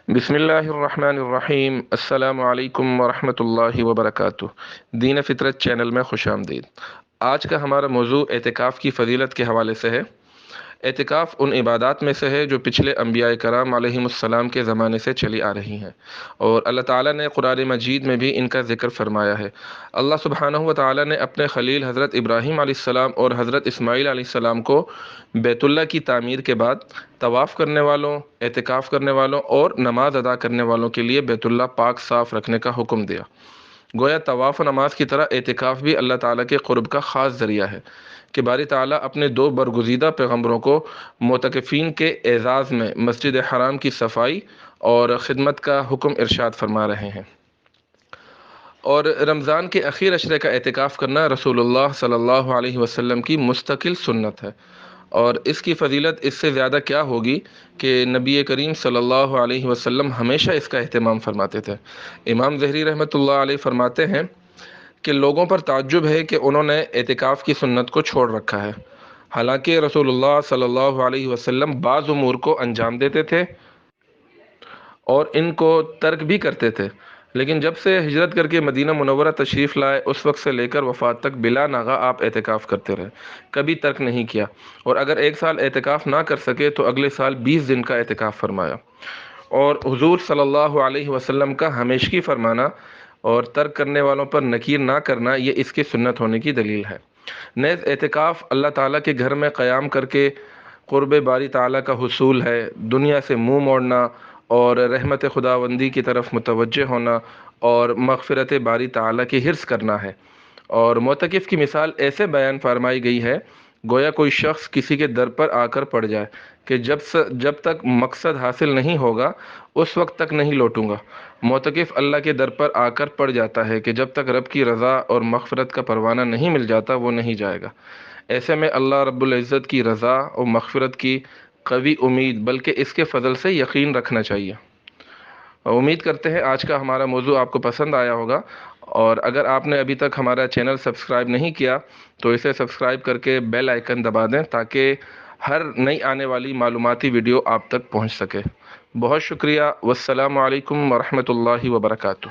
بسم اللہ الرحمن الرحیم۔ السلام علیکم ورحمۃ اللہ وبرکاتہ۔ دین فطرت چینل میں خوش آمدید۔ آج کا ہمارا موضوع اعتکاف کی فضیلت کے حوالے سے ہے۔ اعتکاف ان عبادات میں سے ہے جو پچھلے انبیاء کرام علیہم السلام کے زمانے سے چلی آ رہی ہیں، اور اللہ تعالیٰ نے قرآن مجید میں بھی ان کا ذکر فرمایا ہے۔ اللہ سبحانہ و تعالیٰ نے اپنے خلیل حضرت ابراہیم علیہ السلام اور حضرت اسماعیل علیہ السلام کو بیت اللہ کی تعمیر کے بعد طواف کرنے والوں، اعتکاف کرنے والوں اور نماز ادا کرنے والوں کے لیے بیت اللہ پاک صاف رکھنے کا حکم دیا۔ گویا طواف و نماز کی طرح اعتکاف بھی اللہ تعالیٰ کے قرب کا خاص ذریعہ ہے کہ باری تعالیٰ اپنے دو برگزیدہ پیغمبروں کو معتکفین کے اعزاز میں مسجد حرام کی صفائی اور خدمت کا حکم ارشاد فرما رہے ہیں۔ اور رمضان کے اخیر عشرے کا اعتکاف کرنا رسول اللہ صلی اللہ علیہ وسلم کی مستقل سنت ہے، اور اس کی فضیلت اس سے زیادہ کیا ہوگی کہ نبی کریم صلی اللہ علیہ وسلم ہمیشہ اس کا اہتمام فرماتے تھے۔ امام ظہری رحمۃ اللہ علیہ فرماتے ہیں کہ لوگوں پر تعجب ہے کہ انہوں نے اعتکاف کی سنت کو چھوڑ رکھا ہے، حالانکہ رسول اللہ صلی اللہ علیہ وسلم بعض امور کو انجام دیتے تھے اور ان کو ترک بھی کرتے تھے، لیکن جب سے ہجرت کر کے مدینہ منورہ تشریف لائے اس وقت سے لے کر وفات تک بلا ناغہ آپ اعتکاف کرتے رہے، کبھی ترک نہیں کیا، اور اگر ایک سال اعتکاف نہ کر سکے تو اگلے سال 20 دن کا اعتکاف فرمایا۔ اور حضور صلی اللہ علیہ وسلم کا ہمیشگی فرمانا اور ترک کرنے والوں پر نکیر نہ کرنا، یہ اس کی سنت ہونے کی دلیل ہے۔ نیز اعتکاف اللہ تعالیٰ کے گھر میں قیام کر کے قرب باری تعالیٰ کا حصول ہے، دنیا سے منہ موڑنا اور رحمت خداوندی کی طرف متوجہ ہونا اور مغفرت باری تعالیٰ کی حرص کرنا ہے۔ اور معتکف کی مثال ایسے بیان فرمائی گئی ہے گویا کوئی شخص کسی کے در پر آ کر پڑ جائے کہ جب تک مقصد حاصل نہیں ہوگا اس وقت تک نہیں لوٹوں گا۔ معتکف اللہ کے در پر آ کر پڑ جاتا ہے کہ جب تک رب کی رضا اور مغفرت کا پروانہ نہیں مل جاتا وہ نہیں جائے گا۔ ایسے میں اللہ رب العزت کی رضا اور مغفرت کی قوی امید بلکہ اس کے فضل سے یقین رکھنا چاہیے۔ امید کرتے ہیں آج کا ہمارا موضوع آپ کو پسند آیا ہوگا، اور اگر آپ نے ابھی تک ہمارا چینل سبسکرائب نہیں کیا تو اسے سبسکرائب کر کے بیل آئیکن دبا دیں تاکہ ہر نئی آنے والی معلوماتی ویڈیو آپ تک پہنچ سکے۔ بہت شکریہ۔ والسلام علیکم ورحمۃ اللہ وبرکاتہ۔